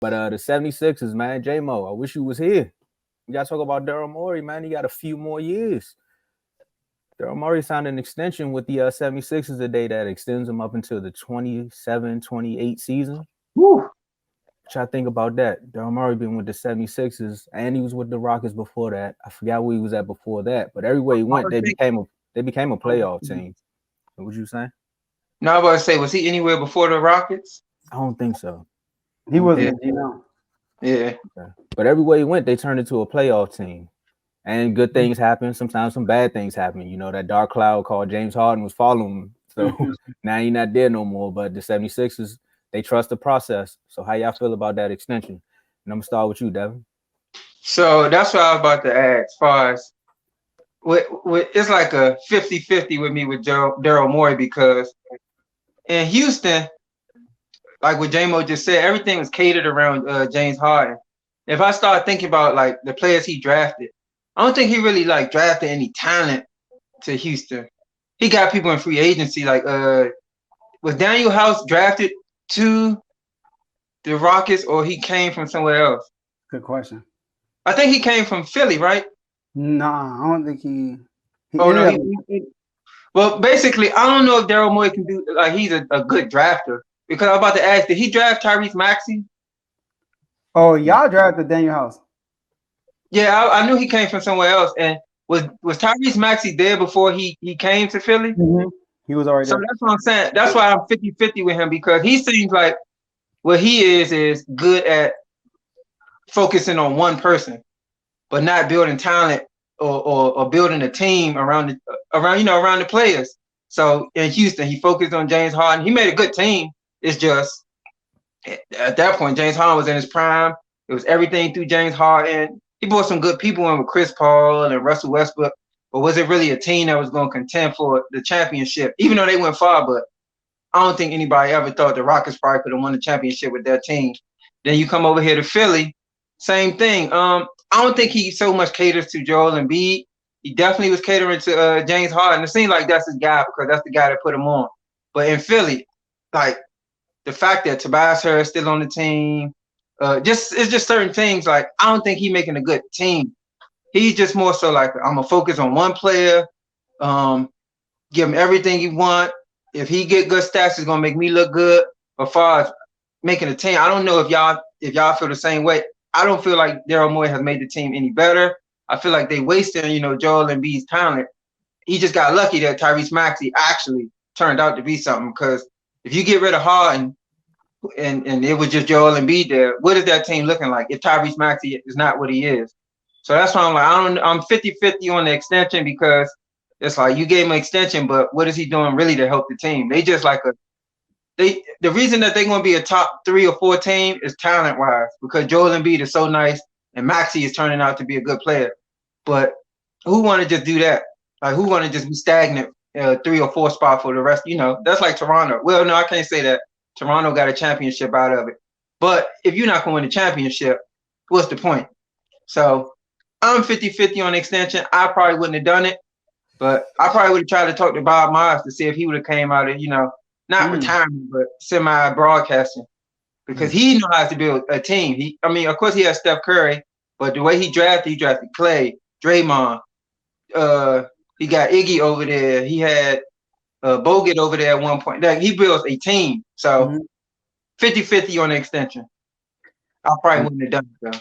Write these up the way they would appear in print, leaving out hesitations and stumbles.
But the 76ers, man, J-Mo, I wish you was here. You got to talk about Daryl Morey, man. He got a few more years. Daryl Morey signed an extension with the 76ers today that extends him up until the 27-28 season. Woo. What y'all think about that? Daryl Morey been with the 76ers, and he was with the Rockets before that. I forgot where he was at before that. But everywhere he went, they became a playoff team. What was you saying? No, I was about to say, was he anywhere before the Rockets? I don't think so. He wasn't, you know. Yeah. Okay. But everywhere he went, they turned into a playoff team. And good things happen. Sometimes some bad things happen. You know, that dark cloud called James Harden was following him. So now he's not there no more. But the 76ers, they trust the process. So how y'all feel about that extension? And I'm going to start with you, Devin. So that's what I was about to ask. As far as it's like a 50-50 with me with Daryl Morey, because in Houston, like what J-Mo just said, everything was catered around James Harden. If I start thinking about like the players he drafted, I don't think he really like drafted any talent to Houston. He got people in free agency. Like was Daniel House drafted to the Rockets, or he came from somewhere else? Good question. I think he came from Philly, right? Nah, I don't think he Oh no. Well, basically, I don't know if Daryl Morey can do like he's a good drafter, because I'm about to ask, did he draft Tyrese Maxey? Oh, y'all drafted Daniel House. Yeah, I knew he came from somewhere else. And was Tyrese Maxey there before he came to Philly? Mm-hmm. He was already so there. that's what I'm saying. That's why I'm 50-50 with him, because he seems like what he is good at focusing on one person, but not building talent or building a team around the players. So in Houston, he focused on James Harden. He made a good team. It's just at that point, James Harden was in his prime. It was everything through James Harden. He brought some good people in with Chris Paul and Russell Westbrook, but was it really a team that was going to contend for the championship? Even though they went far, but I don't think anybody ever thought the Rockets probably could have won the championship with their team. Then you come over here to Philly, same thing. I don't think he so much caters to Joel Embiid. He definitely was catering to James Harden. It seems like that's his guy, because that's the guy that put him on. But in Philly, like the fact that Tobias Harris still on the team, it's just certain things. Like I don't think he's making a good team. He's just more so like, I'm gonna focus on one player, give him everything he want. If he get good stats, it's gonna make me look good. As far as making a team, I don't know if y'all feel the same way. I don't feel like Daryl Morey has made the team any better. I feel like they wasted, Joel Embiid's talent. He just got lucky that Tyrese Maxey actually turned out to be something. Because if you get rid of Harden and it was just Joel Embiid there, what is that team looking like if Tyrese Maxey is not what he is? So that's why I'm like, I'm 50-50 on the extension, because it's like you gave him an extension, but what is he doing really to help the team? They just like the reason that they're going to be a top 3 or 4 team is talent wise, because Joel Embiid is so nice and Maxey is turning out to be a good player. But who want to just do that? Like who want to just be stagnant 3 or 4 spot for the rest? That's like Toronto. Well, no, I can't say that. Toronto got a championship out of it. But if you're not going to win the championship, what's the point? So I'm 50-50 on the extension. I probably wouldn't have done it, but I probably would have tried to talk to Bob Myers to see if he would have came out of, not retirement, but semi-broadcasting, because he knows how to build a team. Of course he has Steph Curry, but the way he drafted Clay, Draymond. He got Iggy over there. He had Bogut over there at one point. He builds a team. So 50-50 on the extension. I probably wouldn't have done it, though.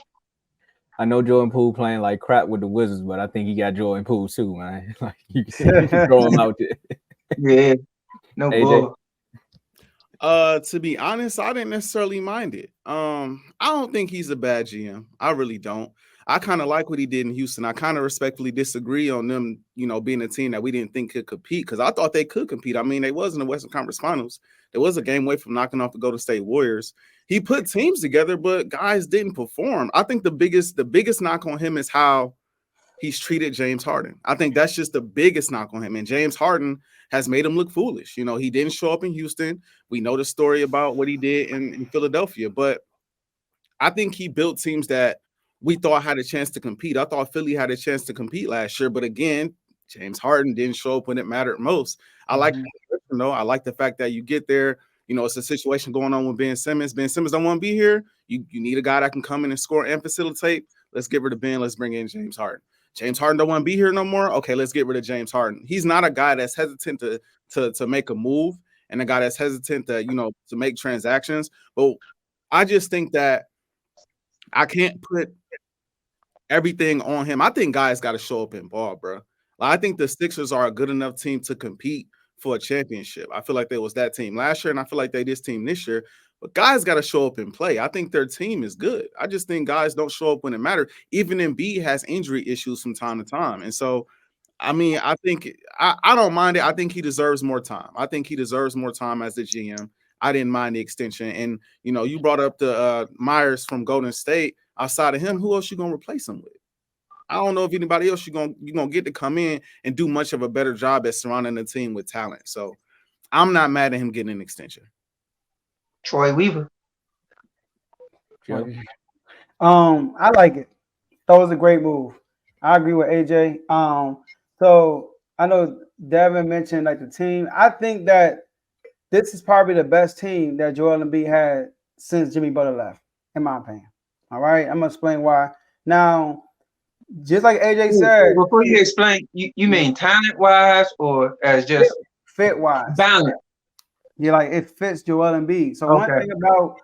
I know Jordan Poole playing like crap with the Wizards, but I think he got Jordan Poole too, man. Like you can throw him out there. Yeah, no bull. To be honest, I didn't necessarily mind it. I don't think he's a bad GM. I really don't. I kind of like what he did in Houston. I kind of respectfully disagree on them, being a team that we didn't think could compete, because I thought they could compete. I mean, they was in the Western Conference Finals. There was a game away from knocking off the Golden State Warriors. He put teams together, but guys didn't perform. I think the biggest knock on him is how he's treated James Harden. I think that's just the biggest knock on him. And James Harden has made him look foolish. He didn't show up in Houston. We know the story about what he did in Philadelphia, but I think he built teams that we thought had a chance to compete. I thought Philly had a chance to compete last year, but again, James Harden didn't show up when it mattered most. I like I like the fact that you get there, you know, it's a situation going on with Ben Simmons. Ben Simmons don't want to be here. You need a guy that can come in and score and facilitate. Let's get rid of Ben. Let's bring in James Harden. James Harden don't want to be here no more. Okay, let's get rid of James Harden. He's not a guy that's hesitant to make a move and a guy that's hesitant to, you know, to make transactions. But I just think that I can't put everything on him. I think guys got to show up in ball, bro. Like, I think the Sixers are a good enough team to compete for a championship. I feel like they was that team last year, and I feel like they this team this year. But guys got to show up and play. I think their team is good. I just think guys don't show up when it matters. Even Embiid has injury issues from time to time. And so, I mean, I think I don't mind it. I think he deserves more time. I think he deserves more time as the GM. I didn't mind the extension. And, you know, you brought up the Myers from Golden State. Outside of him, who else you going to replace him with? I don't know if anybody else you're gonna get to come in and do much of a better job at surrounding the team with talent. So I'm not mad at him getting an extension. Troy Weaver. Joe? I like it. That was a great move. I agree with AJ. So I know Devin mentioned like the team. I think that this is probably the best team that Joel Embiid had since Jimmy Butler left, in my opinion. All right, I'm gonna explain why. Now, just like AJ said, Before you explain, you mean talent wise or as just fit wise, balance? Yeah, like it fits Joel Embiid. So Okay. one thing about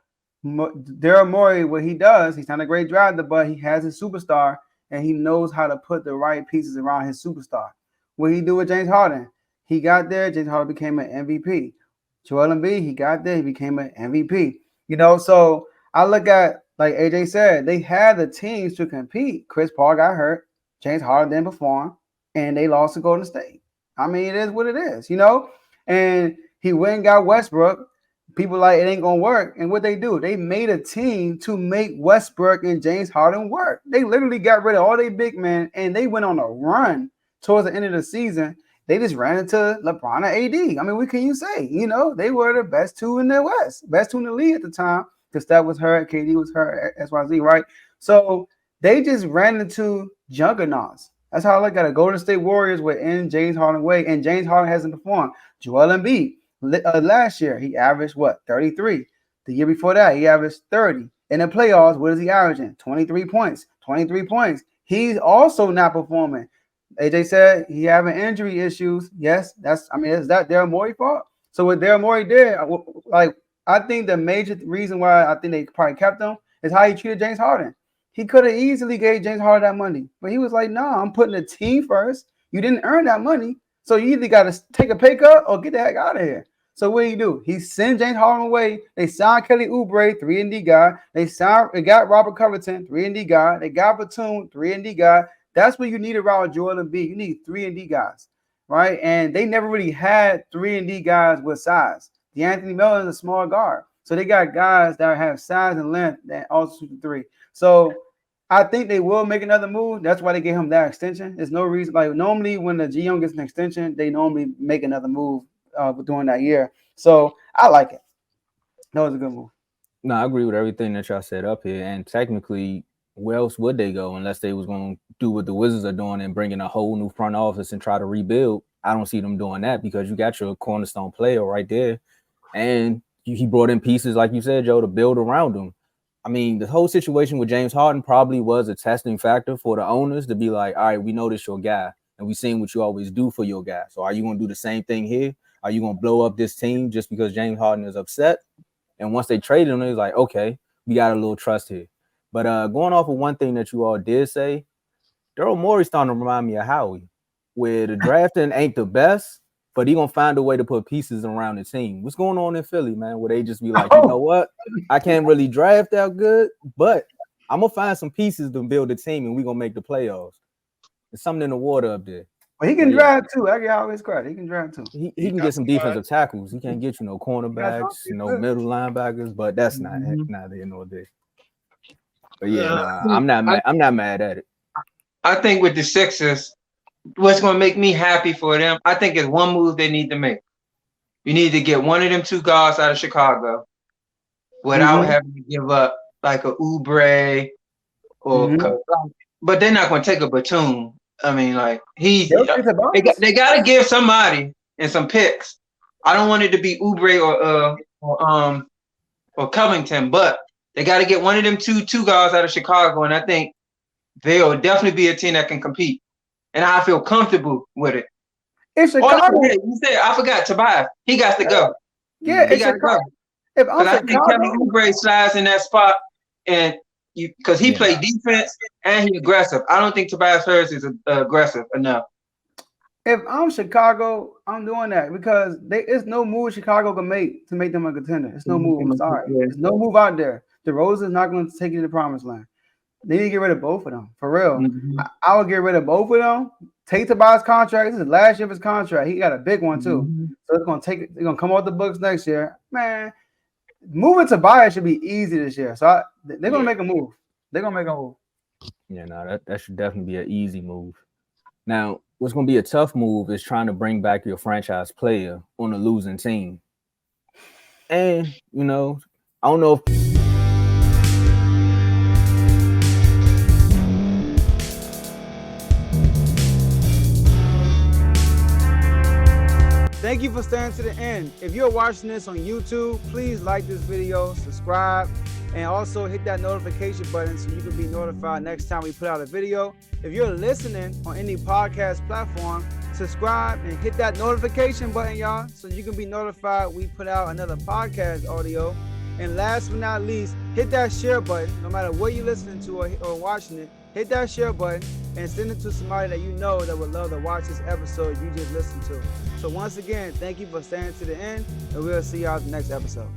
Daryl Morey, what he does, he's not a great driver, but he has a superstar and he knows how to put the right pieces around his superstar. What he do with James Harden? He got there, James Harden became an MVP. Joel Embiid, he got there, he became an MVP. You know, so I look at, like AJ said, they had the teams to compete. Chris Paul got hurt, James Harden didn't perform, and they lost to Golden State. I mean, it is what it is, you know? And he went and got Westbrook. People like, it ain't going to work. And what they do, they made a team to make Westbrook and James Harden work. They literally got rid of all their big men, and they went on a run towards the end of the season. They just ran into LeBron and AD. I mean, what can you say? You know, they were the best two in the West, best two in the league at the time. Because that was hurt, KD was hurt, XYZ, right? So they just ran into juggernauts. That's how I look at it. Golden State Warriors were in James Harden way, and James Harden hasn't performed. Joel Embiid, last year, he averaged, 33. The year before that, he averaged 30. In the playoffs, what is he averaging? 23 points. 23 points. He's also not performing. AJ said he having injury issues. Yes, is that Daryl Morey fault? So what Daryl Morey did, I think the major reason why I think they probably kept him is how he treated James Harden. He could have easily gave James Harden that money, but he was like, no, I'm putting the team first. You didn't earn that money, so you either got to take a pay cut or get the heck out of here. So what do? He sent James Harden away. They signed Kelly Oubre, 3-and-D guy. They got Robert Covington, 3-and-D guy. They got Batum, 3-and-D guy. That's what you need around Joel Embiid. You need 3-and-D guys, right? And they never really had 3-and-D guys with size. D'Anthony Melton is a small guard. So they got guys that have size and length that also shoot the three. So I think they will make another move. That's why they gave him that extension. There's no reason. Like normally when the GM gets an extension, they normally make another move during that year. So I like it. That was a good move. No, I agree with everything that y'all said up here. And technically, where else would they go unless they was going to do what the Wizards are doing and bring in a whole new front office and try to rebuild? I don't see them doing that because you got your cornerstone player right there. And he brought in pieces, like you said, Joe, to build around him. I mean, the whole situation with James Harden probably was a testing factor for the owners to be like, all right, we know this your guy, and we've seen what you always do for your guy. So are you going to do the same thing here? Are you going to blow up this team just because James Harden is upset? And once they traded him, it was like, okay, we got a little trust here. But going off of one thing that you all did say, Daryl Morey's starting to remind me of Howie, where the drafting ain't the best, but he gonna find a way to put pieces around the team. What's going on in Philly, man? Where they just be like, you know what? I can't really draft that good, but I'm gonna find some pieces to build a team, and we gonna make the playoffs. There's something in the water up there. Well, he can draft too. I get always credit. He can draft too. He can get some defensive tackles. He can't get no cornerbacks, no middle linebackers, but that's not there nor there. But I'm not mad at it. I think with the Sixers, what's going to make me happy for them, I think is one move they need to make. You need to get one of them two guards out of Chicago without having to give up like a Oubre or but they're not going to take a Batum. I mean, like they got to give somebody and some picks. I don't want it to be Oubre or or Covington, but they got to get one of them two guards out of Chicago, and I think they'll definitely be a team that can compete. And I feel comfortable with it. If Chicago, you said I forgot Tobias. He got to go. Yeah, he got to go. If I'm I think Kevin Oubre slides in that spot, and because he played defense and he's aggressive. I don't think Tobias Harris is aggressive enough. If I'm Chicago, I'm doing that because it's no move Chicago can make to make them a contender. It's no move. I'm sorry. There's no move out there. DeRozan is not going to take you to the promised land. They need to get rid of both of them. For real. Mm-hmm. I would get rid of both of them. Take Tobias' contract. This is the last year of his contract. He got a big one too. Mm-hmm. So they're gonna come off the books next year. Man, moving Tobias should be easy this year. So they're gonna make a move. They're gonna make a move. Yeah, no, that should definitely be an easy move. Now, what's gonna be a tough move is trying to bring back your franchise player on a losing team. And I don't know if Thank you for staying to the end. If you're watching this on YouTube, please like this video, subscribe, and also hit that notification button so you can be notified next time we put out a video. If you're listening on any podcast platform, subscribe and hit that notification button, y'all, so you can be notified we put out another podcast audio. And last but not least, hit that share button. No matter what you're listening to or watching it, hit that share button and send it to somebody that you know that would love to watch this episode you just listened to. So once again, thank you for staying to the end, and we'll see y'all in the next episode.